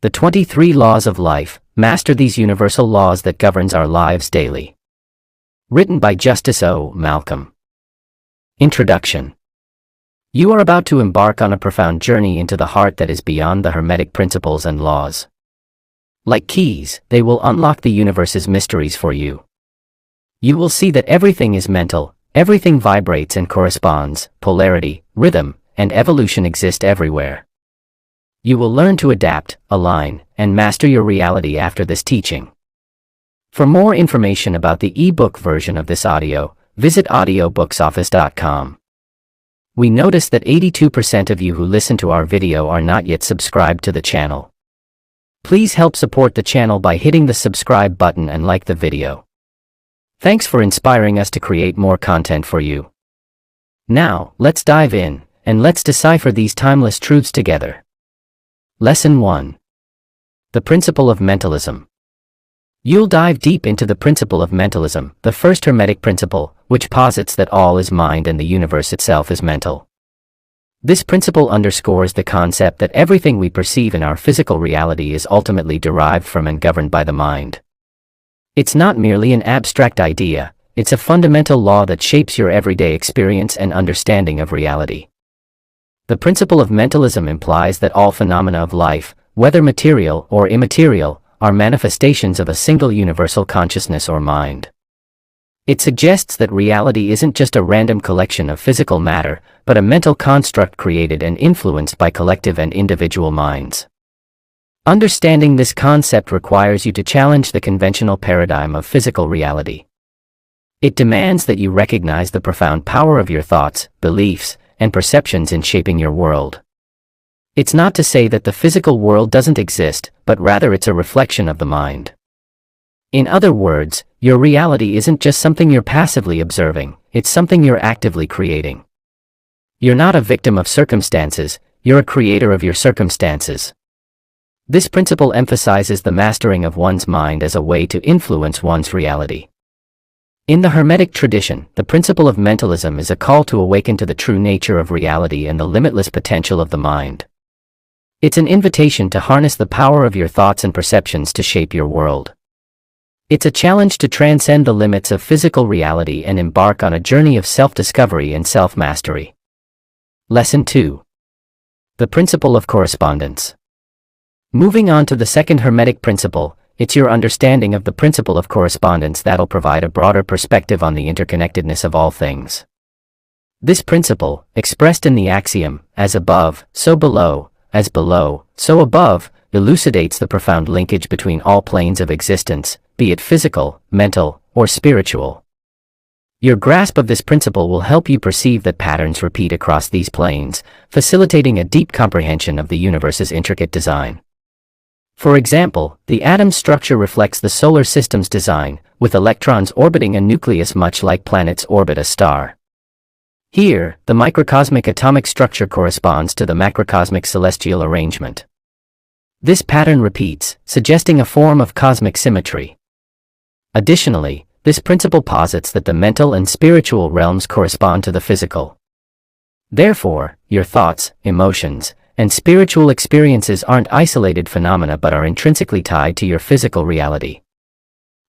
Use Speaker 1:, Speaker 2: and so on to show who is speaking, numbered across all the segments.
Speaker 1: The 23 Laws of Life. Master these universal laws that governs our lives daily. Written by Justice O. Malcolm. Introduction. You are about to embark on a profound journey into the heart that is beyond the Hermetic principles and laws. Like keys, they will unlock the universe's mysteries for you. You will see that everything is mental, everything vibrates and corresponds, polarity, rhythm, and evolution exist everywhere. You will learn to adapt, align, and master your reality after this teaching. For more information about the ebook version of this audio, visit audiobooksoffice.com. We notice that 82% of you who listen to our video are not yet subscribed to the channel. Please help support the channel by hitting the subscribe button and like the video. Thanks for inspiring us to create more content for you. Now, let's dive in, and let's decipher these timeless truths together. Lesson 1. The Principle of Mentalism. You'll dive deep into the principle of mentalism, the first Hermetic principle, which posits that all is mind and the universe itself is mental. This principle underscores the concept that everything we perceive in our physical reality is ultimately derived from and governed by the mind. It's not merely an abstract idea, it's a fundamental law that shapes your everyday experience and understanding of reality. The principle of mentalism implies that all phenomena of life, whether material or immaterial, are manifestations of a single universal consciousness or mind. It suggests that reality isn't just a random collection of physical matter, but a mental construct created and influenced by collective and individual minds. Understanding this concept requires you to challenge the conventional paradigm of physical reality. It demands that you recognize the profound power of your thoughts, beliefs, and perceptions in shaping your world. It's not to say that the physical world doesn't exist, but rather it's a reflection of the mind. In other words, your reality isn't just something you're passively observing, it's something you're actively creating. You're not a victim of circumstances, you're a creator of your circumstances. This principle emphasizes the mastering of one's mind as a way to influence one's reality. In the Hermetic tradition, the principle of mentalism is a call to awaken to the true nature of reality and the limitless potential of the mind. It's an invitation to harness the power of your thoughts and perceptions to shape your world. It's a challenge to transcend the limits of physical reality and embark on a journey of self-discovery and self-mastery. Lesson 2. The Principle of Correspondence. Moving on to the second Hermetic principle, it's your understanding of the principle of correspondence that'll provide a broader perspective on the interconnectedness of all things. This principle, expressed in the axiom, as above, so below, as below, so above, elucidates the profound linkage between all planes of existence, be it physical, mental, or spiritual. Your grasp of this principle will help you perceive that patterns repeat across these planes, facilitating a deep comprehension of the universe's intricate design. For example, the atom's structure reflects the solar system's design, with electrons orbiting a nucleus much like planets orbit a star. Here, the microcosmic atomic structure corresponds to the macrocosmic celestial arrangement. This pattern repeats, suggesting a form of cosmic symmetry. Additionally, this principle posits that the mental and spiritual realms correspond to the physical. Therefore, your thoughts, emotions, and spiritual experiences aren't isolated phenomena but are intrinsically tied to your physical reality.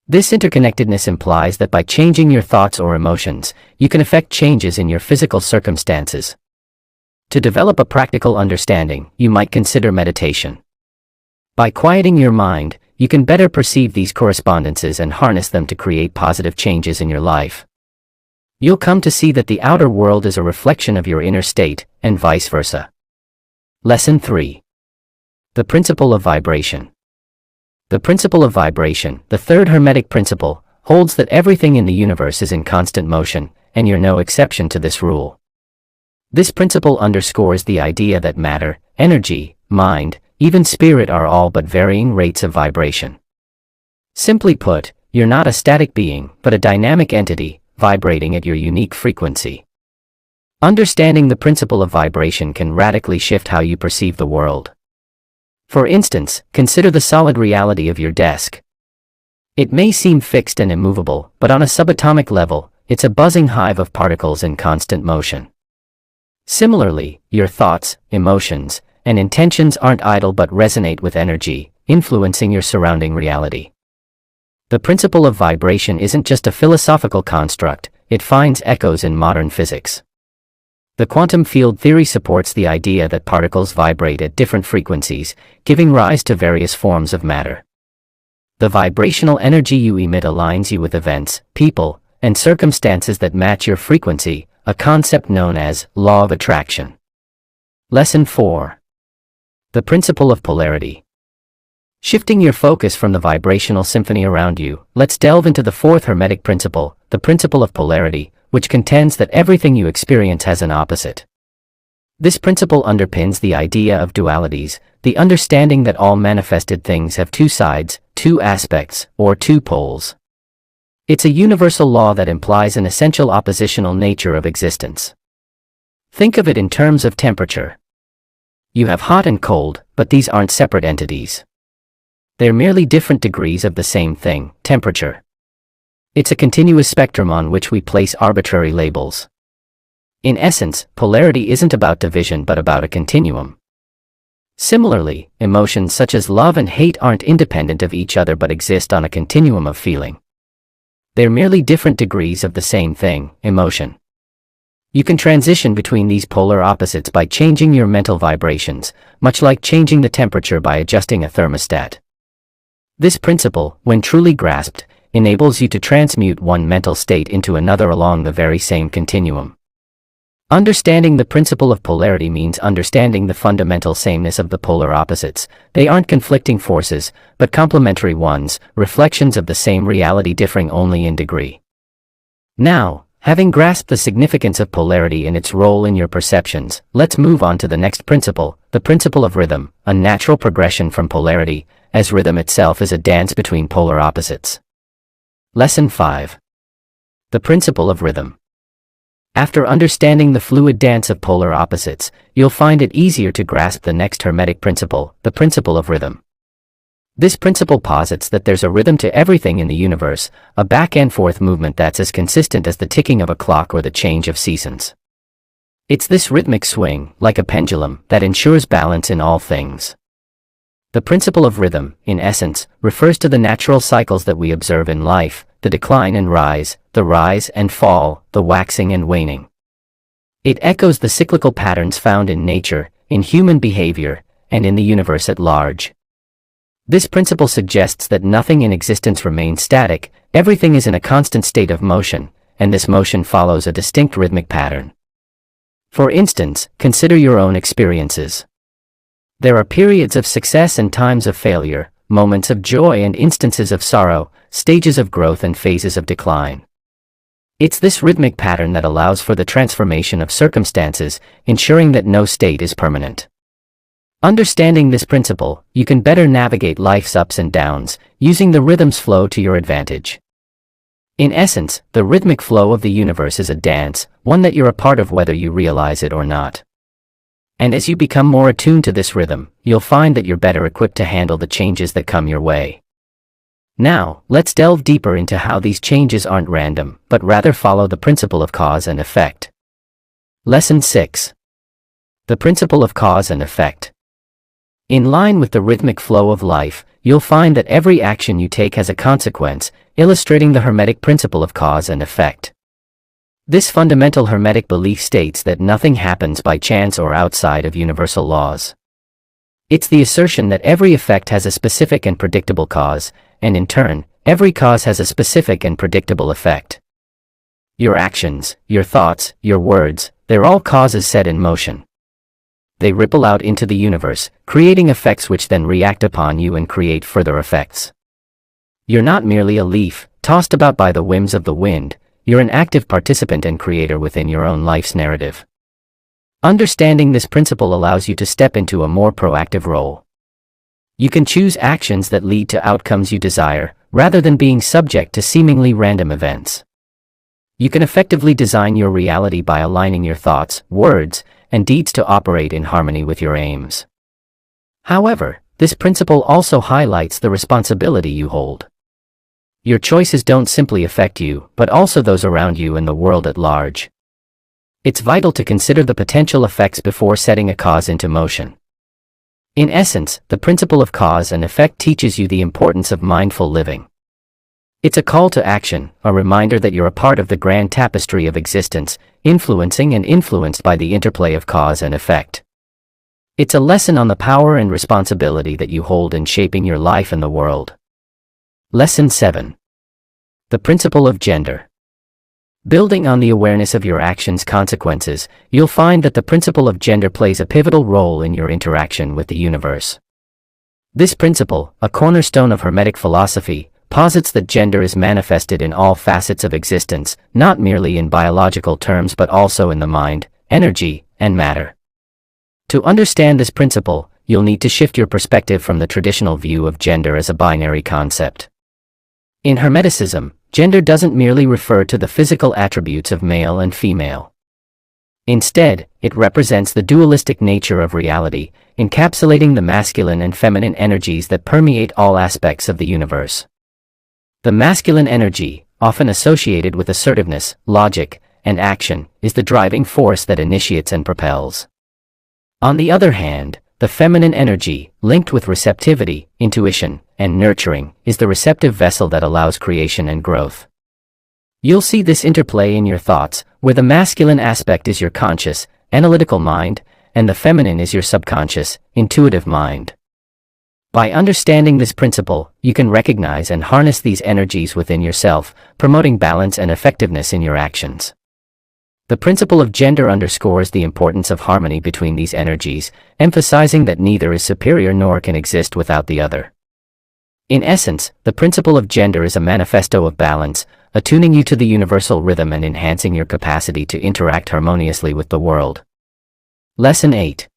Speaker 1: This interconnectedness implies that by changing your thoughts or emotions, you can affect changes in your physical circumstances. To develop a practical understanding, you might consider meditation. By quieting your mind, you can better perceive these correspondences and harness them to create positive changes in your life. You'll come to see that the outer world is a reflection of your inner state, and vice versa. Lesson 3. The Principle of Vibration. The principle of vibration, the third Hermetic principle, holds that everything in the universe is in constant motion, and you're no exception to this rule. This principle underscores the idea that matter, energy, mind, even spirit are all but varying rates of vibration. Simply put, you're not a static being, but a dynamic entity, vibrating at your unique frequency. Understanding the principle of vibration can radically shift how you perceive the world. For instance, consider the solid reality of your desk. It may seem fixed and immovable, but on a subatomic level, it's a buzzing hive of particles in constant motion. Similarly, your thoughts, emotions, and intentions aren't idle but resonate with energy, influencing your surrounding reality. The principle of vibration isn't just a philosophical construct, it finds echoes in modern physics. The quantum field theory supports the idea that particles vibrate at different frequencies, giving rise to various forms of matter. The vibrational energy you emit aligns you with events, people, and circumstances that match your frequency, a concept known as law of attraction. Lesson 4. The principle of polarity. Shifting your focus from the vibrational symphony around you, let's delve into the fourth Hermetic principle, the principle of polarity, which contends that everything you experience has an opposite. This principle underpins the idea of dualities, the understanding that all manifested things have two sides, two aspects, or two poles. It's a universal law that implies an essential oppositional nature of existence. Think of it in terms of temperature. You have hot and cold, but these aren't separate entities. They're merely different degrees of the same thing, temperature. It's a continuous spectrum on which we place arbitrary labels. In essence, polarity isn't about division but about a continuum. Similarly, emotions such as love and hate aren't independent of each other but exist on a continuum of feeling. They're merely different degrees of the same thing, emotion. You can transition between these polar opposites by changing your mental vibrations, much like changing the temperature by adjusting a thermostat. This principle, when truly grasped, enables you to transmute one mental state into another along the very same continuum. Understanding the principle of polarity means understanding the fundamental sameness of the polar opposites. They aren't conflicting forces, but complementary ones, reflections of the same reality differing only in degree. Now, having grasped the significance of polarity and its role in your perceptions, let's move on to the next principle, the principle of rhythm, a natural progression from polarity, as rhythm itself is a dance between polar opposites. Lesson 5. The principle of rhythm. After understanding the fluid dance of polar opposites, you'll find it easier to grasp the next Hermetic principle, the principle of rhythm. This principle posits that there's a rhythm to everything in the universe, a back-and-forth movement that's as consistent as the ticking of a clock or the change of seasons. It's this rhythmic swing, like a pendulum, that ensures balance in all things. The principle of rhythm, in essence, refers to the natural cycles that we observe in life, the decline and rise, the rise and fall, the waxing and waning. It echoes the cyclical patterns found in nature, in human behavior, and in the universe at large. This principle suggests that nothing in existence remains static, everything is in a constant state of motion, and this motion follows a distinct rhythmic pattern. For instance, consider your own experiences. There are periods of success and times of failure, moments of joy and instances of sorrow, stages of growth and phases of decline. It's this rhythmic pattern that allows for the transformation of circumstances, ensuring that no state is permanent. Understanding this principle, you can better navigate life's ups and downs, using the rhythm's flow to your advantage. In essence, the rhythmic flow of the universe is a dance, one that you're a part of whether you realize it or not. And as you become more attuned to this rhythm, you'll find that you're better equipped to handle the changes that come your way. Now, let's delve deeper into how these changes aren't random, but rather follow the principle of cause and effect. Lesson 6. The principle of cause and effect. In line with the rhythmic flow of life, you'll find that every action you take has a consequence, illustrating the Hermetic principle of cause and effect. This fundamental Hermetic belief states that nothing happens by chance or outside of universal laws. It's the assertion that every effect has a specific and predictable cause, and in turn, every cause has a specific and predictable effect. Your actions, your thoughts, your words, they're all causes set in motion. They ripple out into the universe, creating effects which then react upon you and create further effects. You're not merely a leaf, tossed about by the whims of the wind. You're an active participant and creator within your own life's narrative. Understanding this principle allows you to step into a more proactive role. You can choose actions that lead to outcomes you desire, rather than being subject to seemingly random events. You can effectively design your reality by aligning your thoughts, words, and deeds to operate in harmony with your aims. However, this principle also highlights the responsibility you hold. Your choices don't simply affect you, but also those around you and the world at large. It's vital to consider the potential effects before setting a cause into motion. In essence, the principle of cause and effect teaches you the importance of mindful living. It's a call to action, a reminder that you're a part of the grand tapestry of existence, influencing and influenced by the interplay of cause and effect. It's a lesson on the power and responsibility that you hold in shaping your life and the world. Lesson 7. The principle of gender. Building on the awareness of your actions' consequences, you'll find that the principle of gender plays a pivotal role in your interaction with the universe. This principle, a cornerstone of Hermetic philosophy, posits that gender is manifested in all facets of existence, not merely in biological terms but also in the mind, energy, and matter. To understand this principle, you'll need to shift your perspective from the traditional view of gender as a binary concept. In Hermeticism, gender doesn't merely refer to the physical attributes of male and female. Instead, it represents the dualistic nature of reality, encapsulating the masculine and feminine energies that permeate all aspects of the universe. The masculine energy, often associated with assertiveness, logic, and action, is the driving force that initiates and propels. On the other hand, the feminine energy, linked with receptivity, intuition, and nurturing, is the receptive vessel that allows creation and growth. You'll see this interplay in your thoughts, where the masculine aspect is your conscious, analytical mind, and the feminine is your subconscious, intuitive mind. By understanding this principle, you can recognize and harness these energies within yourself, promoting balance and effectiveness in your actions. The principle of gender underscores the importance of harmony between these energies, emphasizing that neither is superior nor can exist without the other. In essence, the principle of gender is a manifesto of balance, attuning you to the universal rhythm and enhancing your capacity to interact harmoniously with the world. Lesson 8.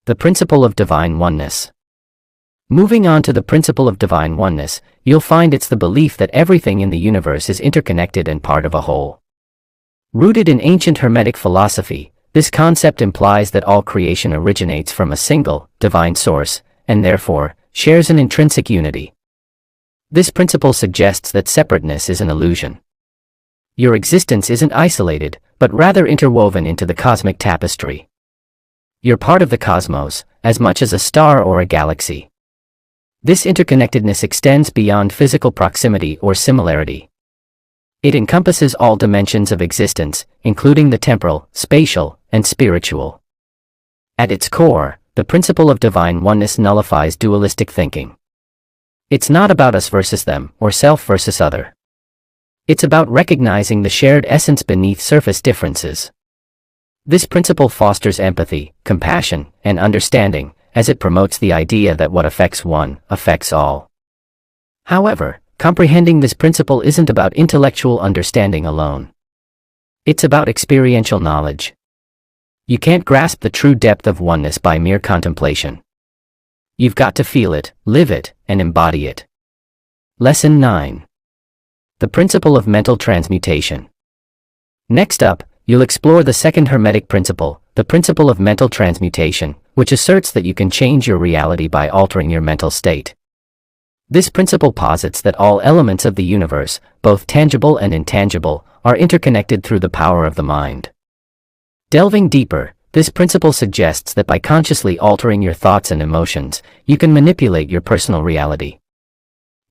Speaker 1: The principle of divine oneness. Moving on to the principle of divine oneness, you'll find it's the belief that everything in the universe is interconnected and part of a whole. Rooted in ancient Hermetic philosophy, this concept implies that all creation originates from a single, divine source, and therefore, shares an intrinsic unity. This principle suggests that separateness is an illusion. Your existence isn't isolated, but rather interwoven into the cosmic tapestry. You're part of the cosmos, as much as a star or a galaxy. This interconnectedness extends beyond physical proximity or similarity. It encompasses all dimensions of existence, including the temporal, spatial, and spiritual. At its core, the principle of divine oneness nullifies dualistic thinking. It's not about us versus them, or self versus other. It's about recognizing the shared essence beneath surface differences. This principle fosters empathy, compassion, and understanding, as it promotes the idea that what affects one, affects all. However, comprehending this principle isn't about intellectual understanding alone. It's about experiential knowledge. You can't grasp the true depth of oneness by mere contemplation. You've got to feel it, live it, and embody it. Lesson 9. The principle of mental transmutation. Next up, you'll explore the second Hermetic principle, the principle of mental transmutation, which asserts that you can change your reality by altering your mental state. This principle posits that all elements of the universe, both tangible and intangible, are interconnected through the power of the mind. Delving deeper, this principle suggests that by consciously altering your thoughts and emotions, you can manipulate your personal reality.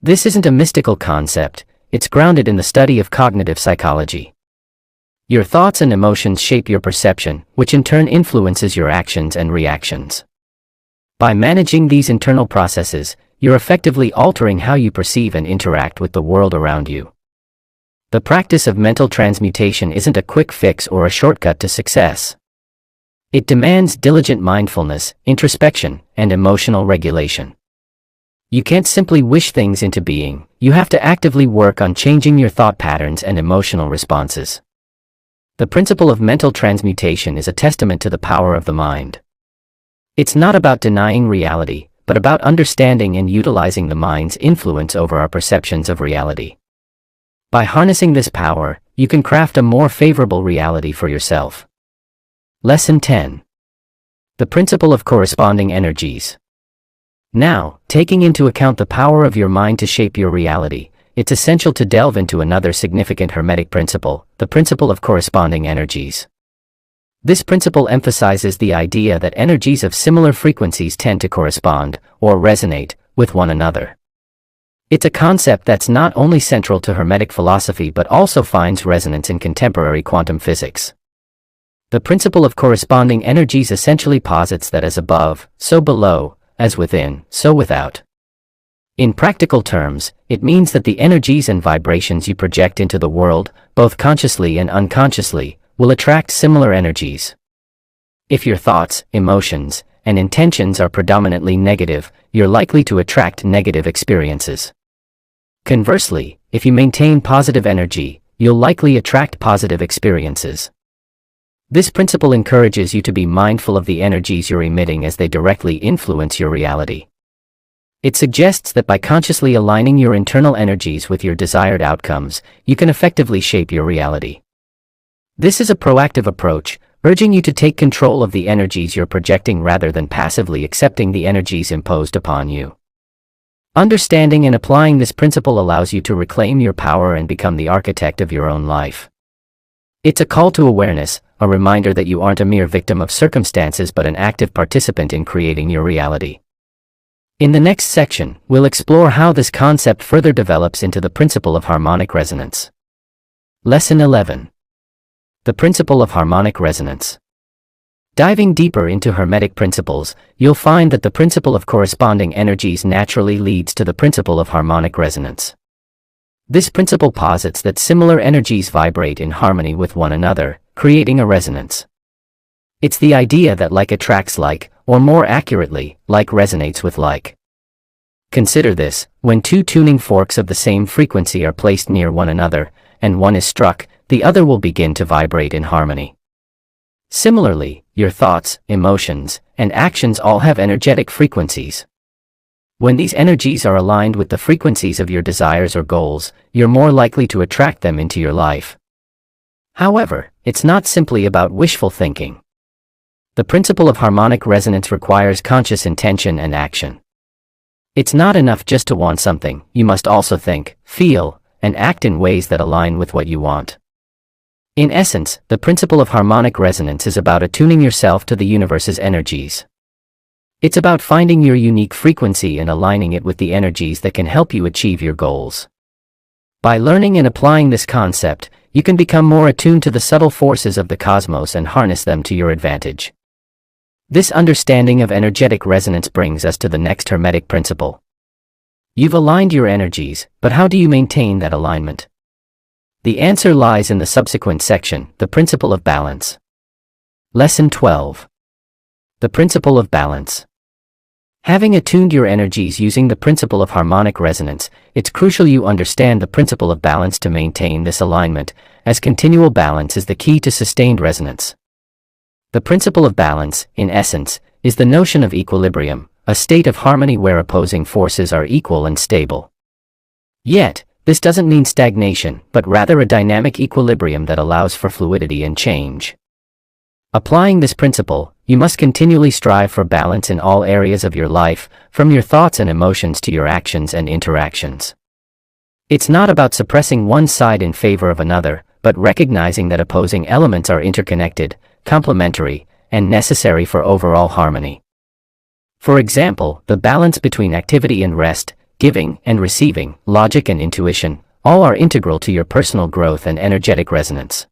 Speaker 1: This isn't a mystical concept, it's grounded in the study of cognitive psychology. Your thoughts and emotions shape your perception, which in turn influences your actions and reactions. By managing these internal processes, you're effectively altering how you perceive and interact with the world around you. The practice of mental transmutation isn't a quick fix or a shortcut to success. It demands diligent mindfulness, introspection, and emotional regulation. You can't simply wish things into being, you have to actively work on changing your thought patterns and emotional responses. The principle of mental transmutation is a testament to the power of the mind. It's not about denying reality, but about understanding and utilizing the mind's influence over our perceptions of reality. By harnessing this power, you can craft a more favorable reality for yourself. Lesson 10. The principle of corresponding energies. Now, taking into account the power of your mind to shape your reality, it's essential to delve into another significant Hermetic principle, the principle of corresponding energies. This principle emphasizes the idea that energies of similar frequencies tend to correspond, or resonate, with one another. It's a concept that's not only central to Hermetic philosophy but also finds resonance in contemporary quantum physics. The principle of corresponding energies essentially posits that as above, so below, as within, so without. In practical terms, it means that the energies and vibrations you project into the world, both consciously and unconsciously, will attract similar energies. If your thoughts, emotions, and intentions are predominantly negative, you're likely to attract negative experiences. Conversely, if you maintain positive energy, you'll likely attract positive experiences. This principle encourages you to be mindful of the energies you're emitting as they directly influence your reality. It suggests that by consciously aligning your internal energies with your desired outcomes, you can effectively shape your reality. This is a proactive approach, urging you to take control of the energies you're projecting rather than passively accepting the energies imposed upon you. Understanding and applying this principle allows you to reclaim your power and become the architect of your own life. It's a call to awareness, a reminder that you aren't a mere victim of circumstances but an active participant in creating your reality. In the next section, we'll explore how this concept further develops into the principle of harmonic resonance. Lesson 11. The principle of harmonic resonance. Diving deeper into Hermetic principles, you'll find that the principle of corresponding energies naturally leads to the principle of harmonic resonance. This principle posits that similar energies vibrate in harmony with one another, creating a resonance. It's the idea that like attracts like, or more accurately, like resonates with like. Consider this: when two tuning forks of the same frequency are placed near one another, and one is struck, the other will begin to vibrate in harmony. Similarly, your thoughts, emotions, and actions all have energetic frequencies. When these energies are aligned with the frequencies of your desires or goals, you're more likely to attract them into your life. However, it's not simply about wishful thinking. The principle of harmonic resonance requires conscious intention and action. It's not enough just to want something, you must also think, feel, and act in ways that align with what you want. In essence, the principle of harmonic resonance is about attuning yourself to the universe's energies. It's about finding your unique frequency and aligning it with the energies that can help you achieve your goals. By learning and applying this concept, you can become more attuned to the subtle forces of the cosmos and harness them to your advantage. This understanding of energetic resonance brings us to the next Hermetic principle. You've aligned your energies, but how do you maintain that alignment? The answer lies in the subsequent section, the principle of balance. Lesson 12. The principle of balance. Having attuned your energies using the principle of harmonic resonance, it's crucial you understand the principle of balance to maintain this alignment, as continual balance is the key to sustained resonance. The principle of balance, in essence, is the notion of equilibrium, a state of harmony where opposing forces are equal and stable. Yet, this doesn't mean stagnation, but rather a dynamic equilibrium that allows for fluidity and change. Applying this principle, you must continually strive for balance in all areas of your life, from your thoughts and emotions to your actions and interactions. It's not about suppressing one side in favor of another, but recognizing that opposing elements are interconnected, complementary, and necessary for overall harmony. For example, the balance between activity and rest, giving and receiving, logic and intuition, all are integral to your personal growth and energetic resonance.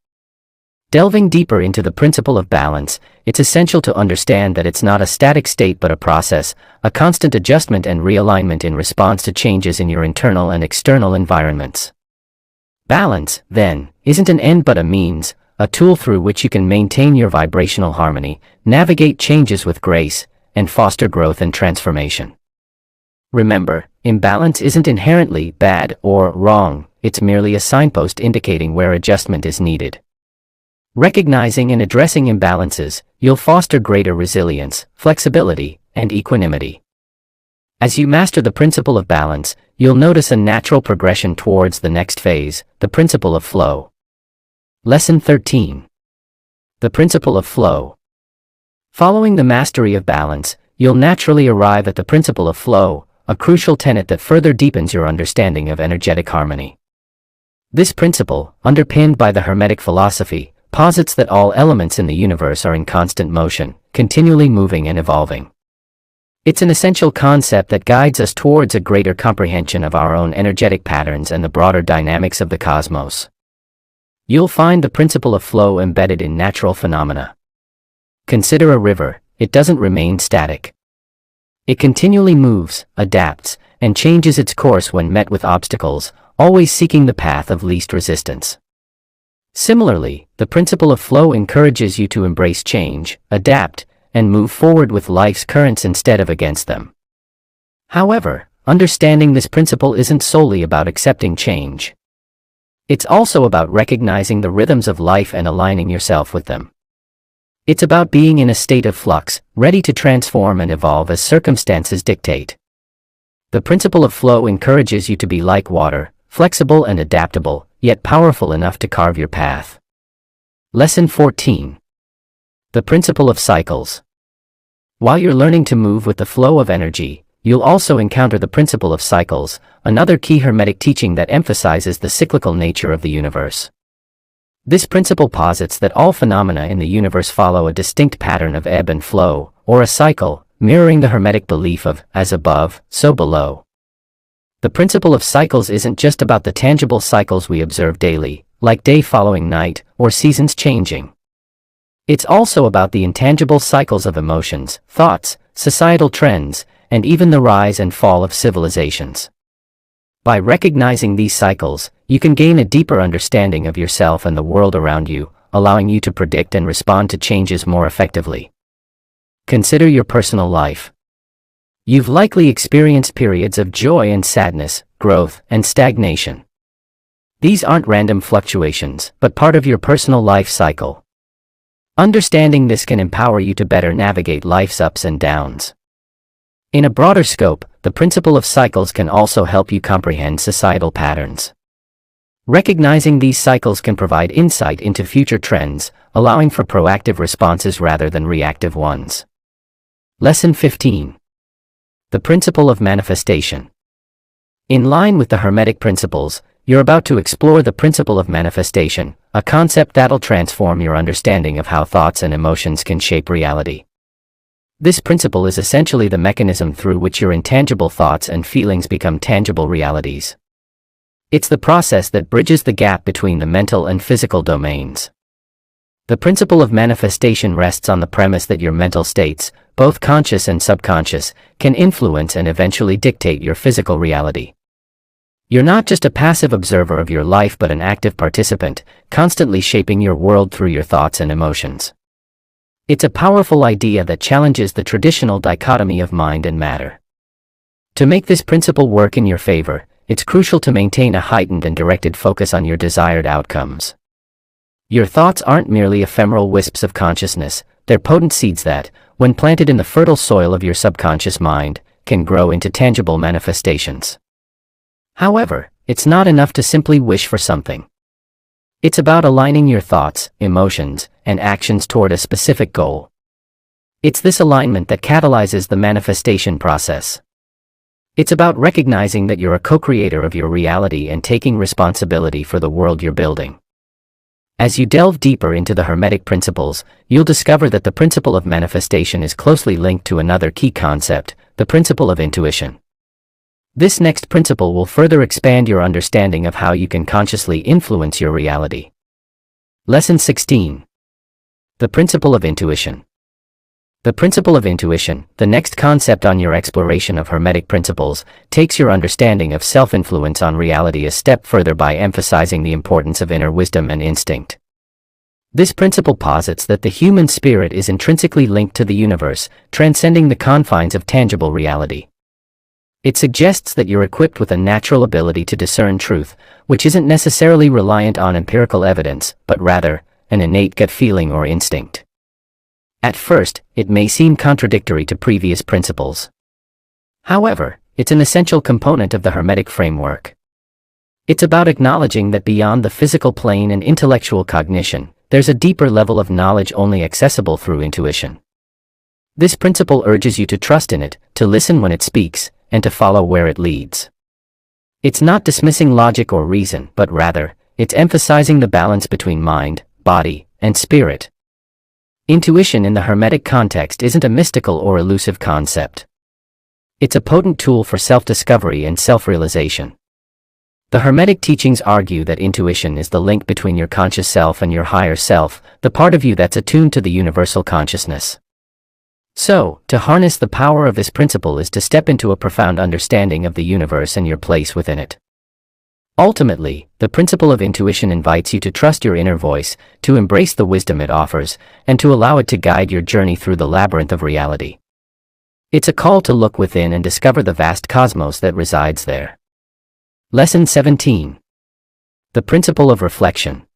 Speaker 1: Delving deeper into the principle of balance, it's essential to understand that it's not a static state but a process, a constant adjustment and realignment in response to changes in your internal and external environments. Balance, then, isn't an end but a means, a tool through which you can maintain your vibrational harmony, navigate changes with grace, and foster growth and transformation. Remember, imbalance isn't inherently bad or wrong, it's merely a signpost indicating where adjustment is needed. Recognizing and addressing imbalances, you'll foster greater resilience, flexibility, and equanimity. As you master the principle of balance, you'll notice a natural progression towards the next phase, the principle of flow. Lesson 13. The principle of flow. Following the mastery of balance, you'll naturally arrive at the principle of flow, a crucial tenet that further deepens your understanding of energetic harmony. This principle, underpinned by the Hermetic philosophy, posits that all elements in the universe are in constant motion, continually moving and evolving. It's an essential concept that guides us towards a greater comprehension of our own energetic patterns and the broader dynamics of the cosmos. You'll find the principle of flow embedded in natural phenomena. Consider a river. It doesn't remain static. It continually moves, adapts, and changes its course when met with obstacles, always seeking the path of least resistance. Similarly, the principle of flow encourages you to embrace change, adapt, and move forward with life's currents instead of against them. However, understanding this principle isn't solely about accepting change. It's also about recognizing the rhythms of life and aligning yourself with them. It's about being in a state of flux, ready to transform and evolve as circumstances dictate. The principle of flow encourages you to be like water, flexible and adaptable, yet powerful enough to carve your path. Lesson 14. The principle of cycles. While you're learning to move with the flow of energy, you'll also encounter the principle of cycles, another key Hermetic teaching that emphasizes the cyclical nature of the universe. This principle posits that all phenomena in the universe follow a distinct pattern of ebb and flow, or a cycle, mirroring the Hermetic belief of as above, so below. The principle of cycles isn't just about the tangible cycles we observe daily, like day following night, or seasons changing. It's also about the intangible cycles of emotions, thoughts, societal trends, and even the rise and fall of civilizations. By recognizing these cycles, you can gain a deeper understanding of yourself and the world around you, allowing you to predict and respond to changes more effectively. Consider your personal life. You've likely experienced periods of joy and sadness, growth and stagnation. These aren't random fluctuations, but part of your personal life cycle. Understanding this can empower you to better navigate life's ups and downs. In a broader scope, the principle of cycles can also help you comprehend societal patterns. Recognizing these cycles can provide insight into future trends, allowing for proactive responses rather than reactive ones. Lesson 15. The principle of manifestation. In line with the Hermetic principles, you're about to explore the principle of manifestation, a concept that'll transform your understanding of how thoughts and emotions can shape reality. This principle is essentially the mechanism through which your intangible thoughts and feelings become tangible realities. It's the process that bridges the gap between the mental and physical domains. The principle of manifestation rests on the premise that your mental states, both conscious and subconscious, can influence and eventually dictate your physical reality. You're not just a passive observer of your life but an active participant, constantly shaping your world through your thoughts and emotions. It's a powerful idea that challenges the traditional dichotomy of mind and matter. To make this principle work in your favor, it's crucial to maintain a heightened and directed focus on your desired outcomes. Your thoughts aren't merely ephemeral wisps of consciousness, they're potent seeds that, when planted in the fertile soil of your subconscious mind, can grow into tangible manifestations. However, it's not enough to simply wish for something. It's about aligning your thoughts, emotions, and actions toward a specific goal. It's this alignment that catalyzes the manifestation process. It's about recognizing that you're a co-creator of your reality and taking responsibility for the world you're building. As you delve deeper into the Hermetic principles, you'll discover that the principle of manifestation is closely linked to another key concept, the principle of intuition. This next principle will further expand your understanding of how you can consciously influence your reality. Lesson 16. The principle of intuition. The principle of intuition, the next concept on your exploration of Hermetic principles, takes your understanding of self-influence on reality a step further by emphasizing the importance of inner wisdom and instinct. This principle posits that the human spirit is intrinsically linked to the universe, transcending the confines of tangible reality. It suggests that you're equipped with a natural ability to discern truth, which isn't necessarily reliant on empirical evidence, but rather, an innate gut feeling or instinct. At first, it may seem contradictory to previous principles. However, it's an essential component of the Hermetic framework. It's about acknowledging that beyond the physical plane and intellectual cognition, there's a deeper level of knowledge only accessible through intuition. This principle urges you to trust in it, to listen when it speaks, and to follow where it leads. It's not dismissing logic or reason, but rather, it's emphasizing the balance between mind, body, and spirit. Intuition in the Hermetic context isn't a mystical or elusive concept. It's a potent tool for self-discovery and self-realization. The Hermetic teachings argue that intuition is the link between your conscious self and your higher self, the part of you that's attuned to the universal consciousness. So, to harness the power of this principle is to step into a profound understanding of the universe and your place within it. Ultimately, the principle of intuition invites you to trust your inner voice, to embrace the wisdom it offers, and to allow it to guide your journey through the labyrinth of reality. It's a call to look within and discover the vast cosmos that resides there. Lesson 17. The principle of reflection.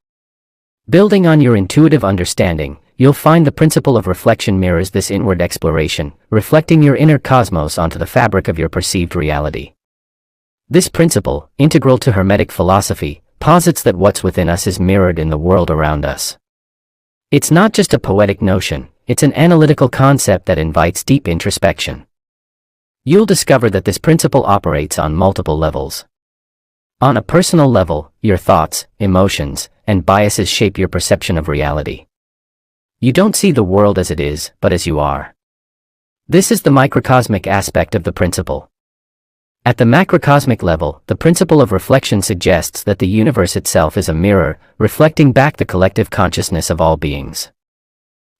Speaker 1: Building on your intuitive understanding, you'll find the principle of reflection mirrors this inward exploration, reflecting your inner cosmos onto the fabric of your perceived reality. This principle, integral to Hermetic philosophy, posits that what's within us is mirrored in the world around us. It's not just a poetic notion, it's an analytical concept that invites deep introspection. You'll discover that this principle operates on multiple levels. On a personal level, your thoughts, emotions, and biases shape your perception of reality. You don't see the world as it is, but as you are. This is the microcosmic aspect of the principle. At the macrocosmic level, the principle of reflection suggests that the universe itself is a mirror, reflecting back the collective consciousness of all beings.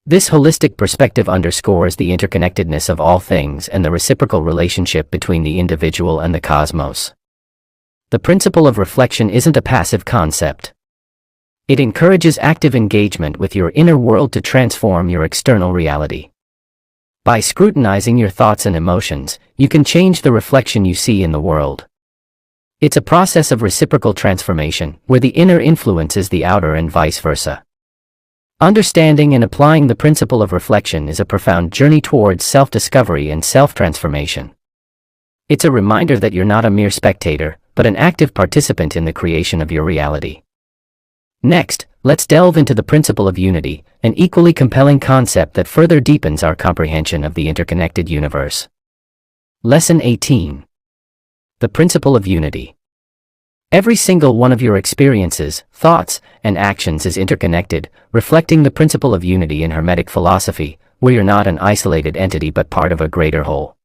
Speaker 1: This holistic perspective underscores the interconnectedness of all things and the reciprocal relationship between the individual and the cosmos. The principle of reflection isn't a passive concept. It encourages active engagement with your inner world to transform your external reality. By scrutinizing your thoughts and emotions, you can change the reflection you see in the world. It's a process of reciprocal transformation, where the inner influences the outer and vice versa. Understanding and applying the principle of reflection is a profound journey towards self-discovery and self-transformation. It's a reminder that you're not a mere spectator, but an active participant in the creation of your reality. Next, let's delve into the principle of unity, an equally compelling concept that further deepens our comprehension of the interconnected universe. Lesson 18. The principle of unity. Every single one of your experiences, thoughts, and actions is interconnected, reflecting the principle of unity in Hermetic philosophy, where you're not an isolated entity but part of a greater whole.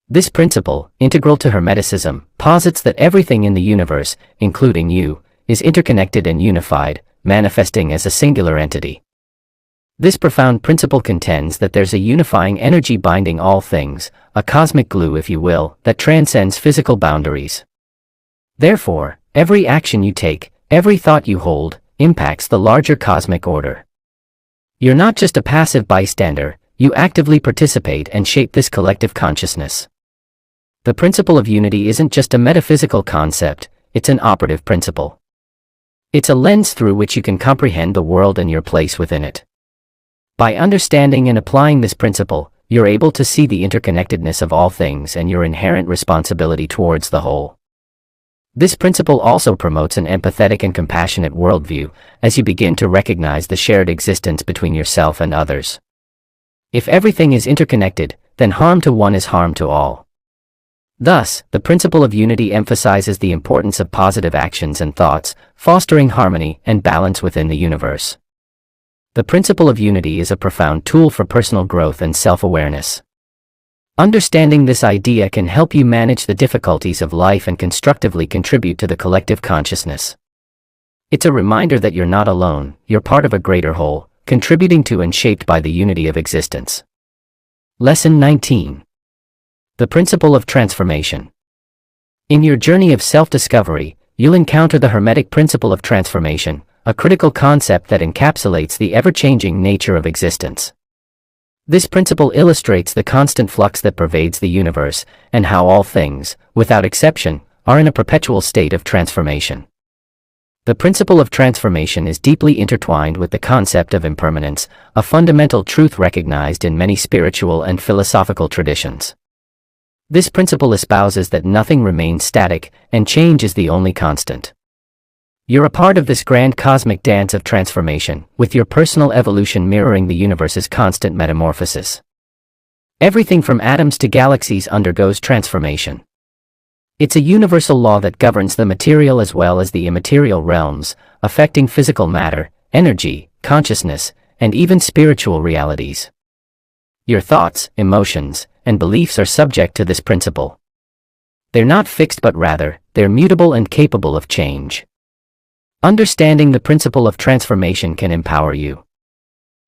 Speaker 1: This principle, integral to Hermeticism, posits that everything in the universe, including you, is interconnected and unified, manifesting as a singular entity. This profound principle contends that there's a unifying energy binding all things, a cosmic glue if you will, that transcends physical boundaries. Therefore, every action you take, every thought you hold, impacts the larger cosmic order. You're not just a passive bystander, you actively participate and shape this collective consciousness. The principle of unity isn't just a metaphysical concept, it's an operative principle. It's a lens through which you can comprehend the world and your place within it. By understanding and applying this principle, you're able to see the interconnectedness of all things and your inherent responsibility towards the whole. This principle also promotes an empathetic and compassionate worldview, as you begin to recognize the shared existence between yourself and others. If everything is interconnected, then harm to one is harm to all. Thus, the principle of unity emphasizes the importance of positive actions and thoughts, fostering harmony and balance within the universe. The principle of unity is a profound tool for personal growth and self-awareness. Understanding this idea can help you manage the difficulties of life and constructively contribute to the collective consciousness. It's a reminder that you're not alone, you're part of a greater whole, contributing to and shaped by the unity of existence. Lesson 19. The principle of transformation. In your journey of self-discovery, you'll encounter the Hermetic principle of transformation, a critical concept that encapsulates the ever-changing nature of existence. This principle illustrates the constant flux that pervades the universe, and how all things, without exception, are in a perpetual state of transformation. The principle of transformation is deeply intertwined with the concept of impermanence, a fundamental truth recognized in many spiritual and philosophical traditions. This principle espouses that nothing remains static, and change is the only constant. You're a part of this grand cosmic dance of transformation, with your personal evolution mirroring the universe's constant metamorphosis. Everything from atoms to galaxies undergoes transformation. It's a universal law that governs the material as well as the immaterial realms, affecting physical matter, energy, consciousness, and even spiritual realities. Your thoughts, emotions, and beliefs are subject to this principle. They're not fixed, but rather, they're mutable and capable of change. Understanding the principle of transformation can empower you.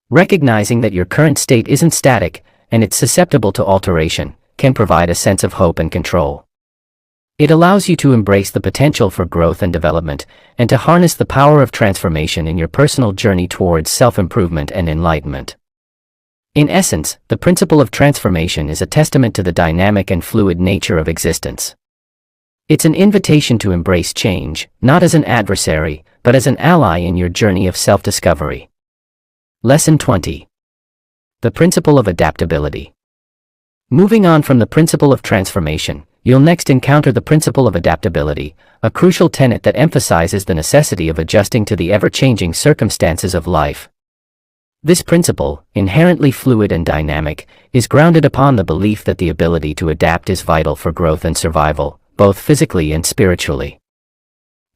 Speaker 1: Recognizing that your current state isn't static, and it's susceptible to alteration, can provide a sense of hope and control. It allows you to embrace the potential for growth and development, and to harness the power of transformation in your personal journey towards self-improvement and enlightenment. In essence, the principle of transformation is a testament to the dynamic and fluid nature of existence. It's an invitation to embrace change, not as an adversary, but as an ally in your journey of self-discovery. Lesson 20. The principle of adaptability. Moving on from the principle of transformation, you'll next encounter the principle of adaptability, a crucial tenet that emphasizes the necessity of adjusting to the ever-changing circumstances of life. This principle, inherently fluid and dynamic, is grounded upon the belief that the ability to adapt is vital for growth and survival, both physically and spiritually.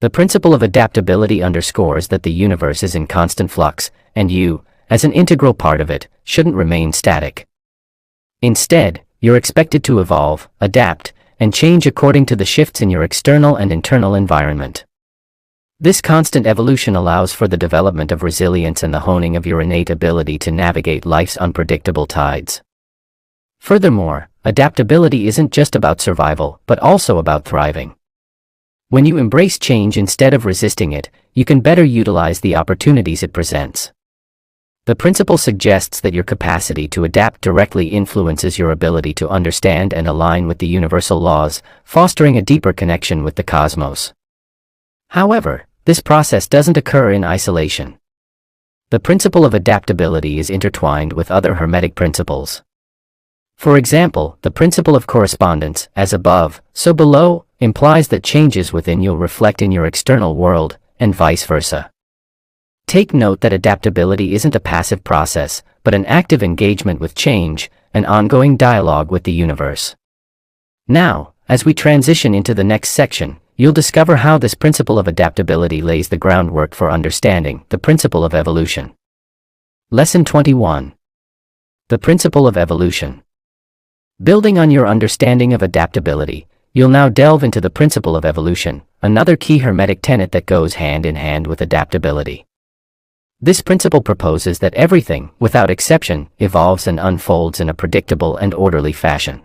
Speaker 1: The principle of adaptability underscores that the universe is in constant flux, and you, as an integral part of it, shouldn't remain static. Instead, you're expected to evolve, adapt, and change according to the shifts in your external and internal environment. This constant evolution allows for the development of resilience and the honing of your innate ability to navigate life's unpredictable tides. Furthermore, adaptability isn't just about survival, but also about thriving. When you embrace change instead of resisting it, you can better utilize the opportunities it presents. The principle suggests that your capacity to adapt directly influences your ability to understand and align with the universal laws, fostering a deeper connection with the cosmos. However, this process doesn't occur in isolation. The principle of adaptability is intertwined with other Hermetic principles. For example, the principle of correspondence, as above, so below, implies that changes within you'll reflect in your external world, and vice versa. Take note that adaptability isn't a passive process, but an active engagement with change, an ongoing dialogue with the universe. Now, as we transition into the next section, you'll discover how this principle of adaptability lays the groundwork for understanding the principle of evolution. Lesson 21. The principle of evolution. Building on your understanding of adaptability, you'll now delve into the principle of evolution, another key Hermetic tenet that goes hand in hand with adaptability. This principle proposes that everything, without exception, evolves and unfolds in a predictable and orderly fashion.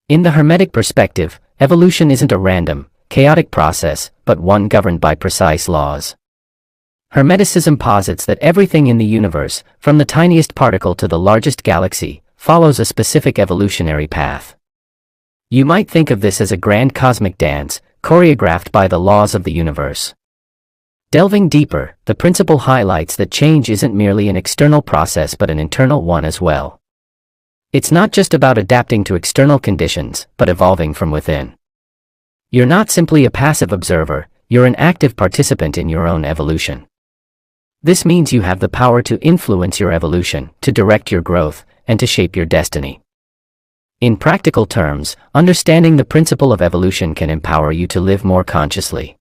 Speaker 1: In the Hermetic perspective, evolution isn't a random, chaotic process, but one governed by precise laws. Hermeticism posits that everything in the universe, from the tiniest particle to the largest galaxy, follows a specific evolutionary path. You might think of this as a grand cosmic dance, choreographed by the laws of the universe. Delving deeper, the principle highlights that change isn't merely an external process but an internal one as well. It's not just about adapting to external conditions, but evolving from within. You're not simply a passive observer, you're an active participant in your own evolution. This means you have the power to influence your evolution, to direct your growth, and to shape your destiny. In practical terms, understanding the principle of evolution can empower you to live more consciously.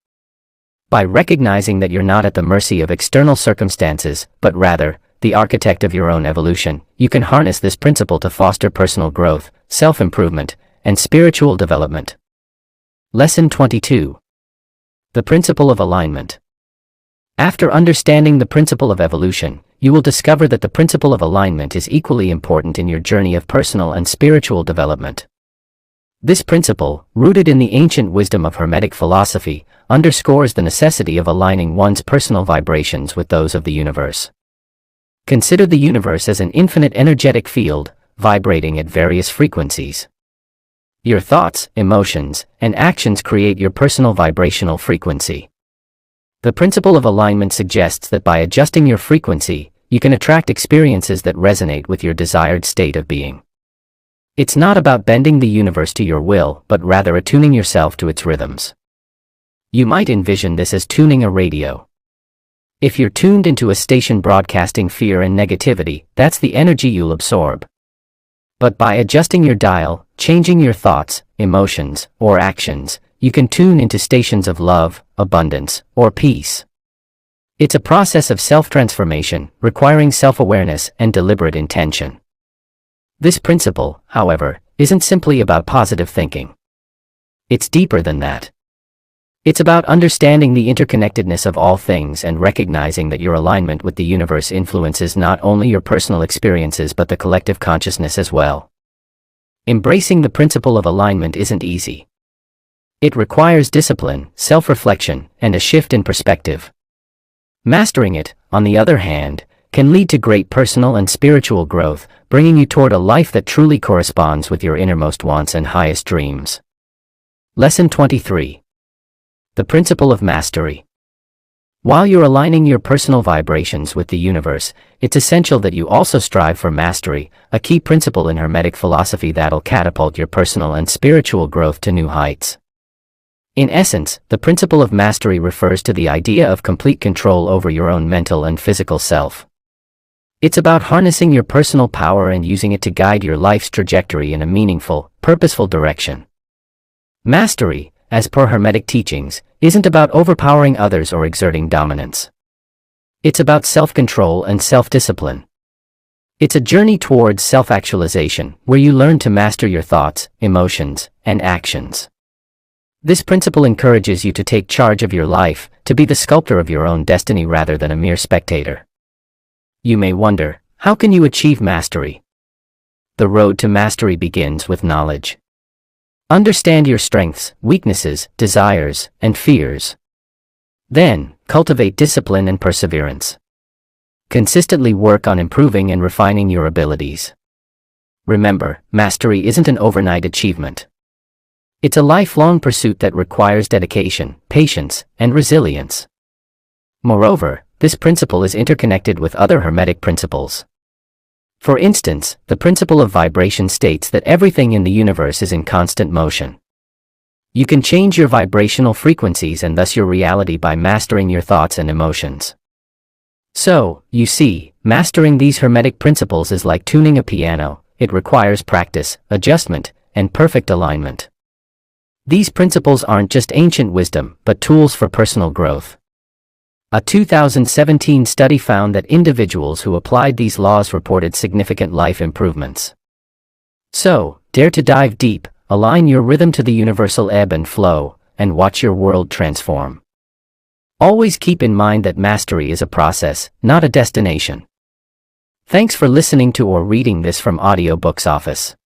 Speaker 1: By recognizing that you're not at the mercy of external circumstances, but rather, the architect of your own evolution, you can harness this principle to foster personal growth, self-improvement, and spiritual development. Lesson 22. The principle of alignment. After understanding the principle of evolution, you will discover that the principle of alignment is equally important in your journey of personal and spiritual development. This principle, rooted in the ancient wisdom of Hermetic philosophy, underscores the necessity of aligning one's personal vibrations with those of the universe. Consider the universe as an infinite energetic field, vibrating at various frequencies. Your thoughts, emotions, and actions create your personal vibrational frequency. The principle of alignment suggests that by adjusting your frequency, you can attract experiences that resonate with your desired state of being. It's not about bending the universe to your will, but rather attuning yourself to its rhythms. You might envision this as tuning a radio. If you're tuned into a station broadcasting fear and negativity, that's the energy you'll absorb. But by adjusting your dial, changing your thoughts, emotions, or actions, you can tune into stations of love, abundance, or peace. It's a process of self-transformation, requiring self-awareness and deliberate intention. This principle, however, isn't simply about positive thinking. It's deeper than that. It's about understanding the interconnectedness of all things and recognizing that your alignment with the universe influences not only your personal experiences but the collective consciousness as well. Embracing the principle of alignment isn't easy. It requires discipline, self-reflection, and a shift in perspective. Mastering it, on the other hand, can lead to great personal and spiritual growth, bringing you toward a life that truly corresponds with your innermost wants and highest dreams. Lesson 23. The Principle of Mastery. While you're aligning your personal vibrations with the universe, it's essential that you also strive for mastery, a key principle in Hermetic philosophy that'll catapult your personal and spiritual growth to new heights. In essence, the principle of mastery refers to the idea of complete control over your own mental and physical self. It's about harnessing your personal power and using it to guide your life's trajectory in a meaningful, purposeful direction. Mastery, as per Hermetic teachings, isn't about overpowering others or exerting dominance. It's about self-control and self-discipline. It's a journey towards self-actualization, where you learn to master your thoughts, emotions, and actions. This principle encourages you to take charge of your life, to be the sculptor of your own destiny rather than a mere spectator. You may wonder, how can you achieve mastery? The road to mastery begins with knowledge. Understand your strengths, weaknesses, desires, and fears. Then, cultivate discipline and perseverance. Consistently work on improving and refining your abilities. Remember, mastery isn't an overnight achievement. It's a lifelong pursuit that requires dedication, patience, and resilience. Moreover, this principle is interconnected with other Hermetic principles. For instance, the principle of vibration states that everything in the universe is in constant motion. You can change your vibrational frequencies and thus your reality by mastering your thoughts and emotions. So, you see, mastering these Hermetic principles is like tuning a piano. It requires practice, adjustment, and perfect alignment. These principles aren't just ancient wisdom, but tools for personal growth. A 2017 study found that individuals who applied these laws reported significant life improvements. So, dare to dive deep, align your rhythm to the universal ebb and flow, and watch your world transform. Always keep in mind that mastery is a process, not a destination. Thanks for listening to or reading this from Audiobooks Office.